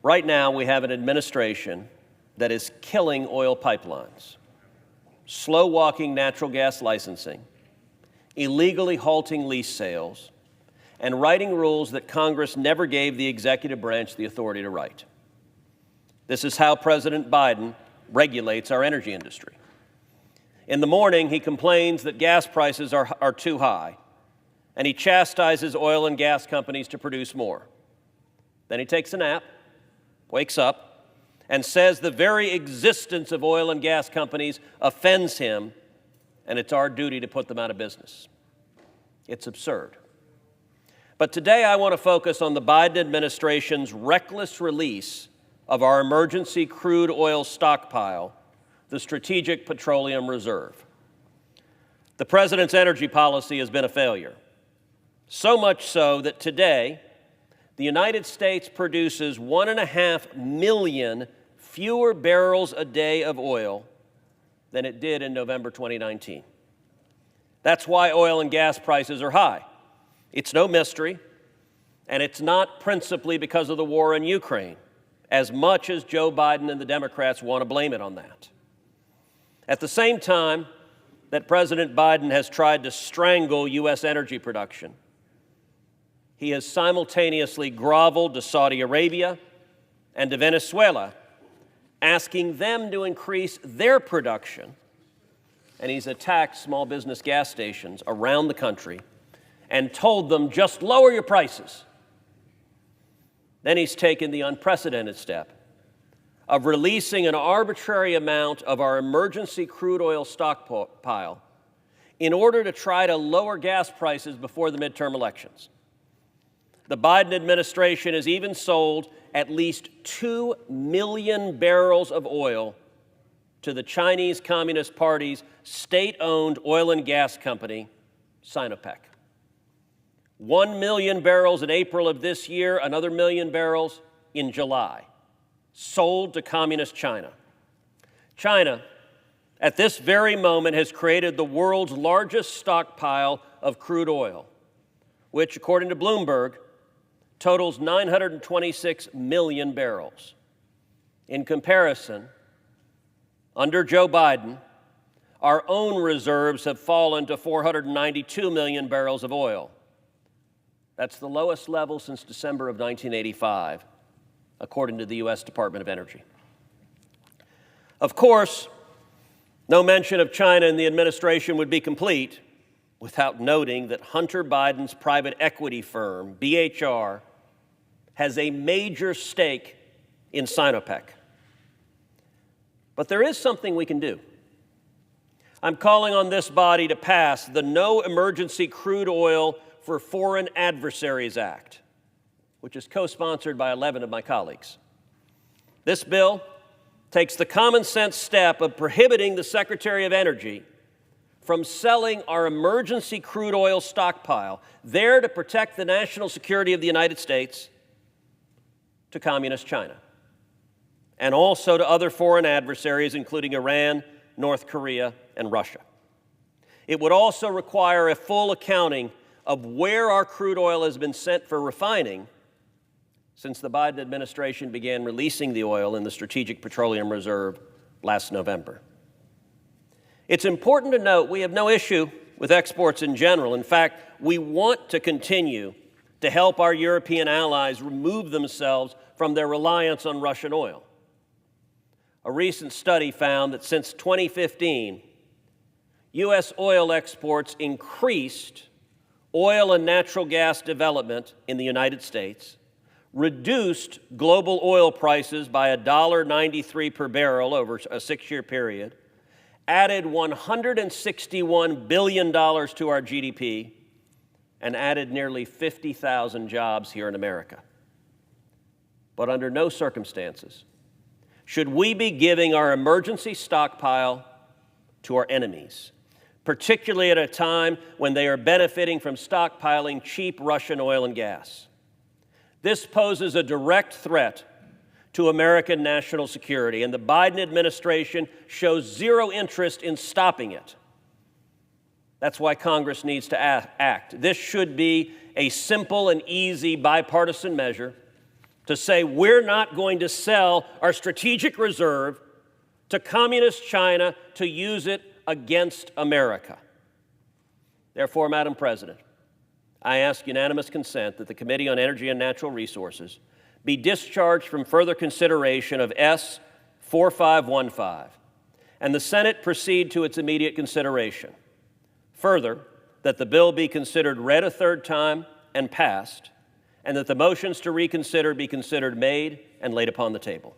Right now, we have an administration that is killing oil pipelines, slow-walking natural gas licensing, illegally halting lease sales, and writing rules that Congress never gave the executive branch the authority to write. This is how President Biden regulates our energy industry. In the morning, he complains that gas prices are too high, and he chastises oil and gas companies to produce more. Then he takes a nap, wakes up, and says the very existence of oil and gas companies offends him, and it's our duty to put them out of business. It's absurd. But today I want to focus on the Biden administration's reckless release of our emergency crude oil stockpile, the Strategic Petroleum Reserve. The president's energy policy has been a failure, so much so that today the United States produces 1.5 million fewer barrels a day of oil than it did in November 2019. That's why oil and gas prices are high. It's no mystery, and it's not principally because of the war in Ukraine, as much as Joe Biden and the Democrats want to blame it on that. At the same time that President Biden has tried to strangle U.S. energy production, he has simultaneously groveled to Saudi Arabia and to Venezuela, asking them to increase their production, and he's attacked small business gas stations around the country and told them, just lower your prices. Then he's taken the unprecedented step of releasing an arbitrary amount of our emergency crude oil stockpile in order to try to lower gas prices before the midterm elections. The Biden administration has even sold at least 2 million barrels of oil to the Chinese Communist Party's state-owned oil and gas company, Sinopec. 1 million barrels in April of this year, another 1 million barrels in July, sold to Communist China. China, at this very moment, has created the world's largest stockpile of crude oil, which, according to Bloomberg, totals 926 million barrels. In comparison, under Joe Biden, our own reserves have fallen to 492 million barrels of oil. That's the lowest level since December of 1985, according to the U.S. Department of Energy. Of course, no mention of China in the administration would be complete without noting that Hunter Biden's private equity firm, BHR, has a major stake in Sinopec. But there is something we can do. I'm calling on this body to pass the No Emergency Crude Oil for Foreign Adversaries Act, which is co-sponsored by 11 of my colleagues. This bill takes the common sense step of prohibiting the Secretary of Energy from selling our emergency crude oil stockpile, there to protect the national security of the United States, to Communist China, and also to other foreign adversaries, including Iran, North Korea, and Russia. It would also require a full accounting of where our crude oil has been sent for refining since the Biden administration began releasing the oil in the Strategic Petroleum Reserve last November. It's important to note we have no issue with exports in general. In fact, we want to continue to help our European allies remove themselves from their reliance on Russian oil. A recent study found that since 2015, U.S. oil exports increased oil and natural gas development in the United States, reduced global oil prices by $1.93 per barrel over a 6-year period, added $161 billion to our GDP, and added nearly 50,000 jobs here in America. But under no circumstances should we be giving our emergency stockpile to our enemies, particularly at a time when they are benefiting from stockpiling cheap Russian oil and gas. This poses a direct threat to American national security, and the Biden administration shows zero interest in stopping it. That's why Congress needs to act. This should be a simple and easy bipartisan measure to say we're not going to sell our strategic reserve to communist China to use it against America. Therefore, Madam President, I ask unanimous consent that the Committee on Energy and Natural Resources be discharged from further consideration of S. 4515, and the Senate proceed to its immediate consideration. Further, that the bill be considered read a third time and passed, and that the motions to reconsider be considered made and laid upon the table.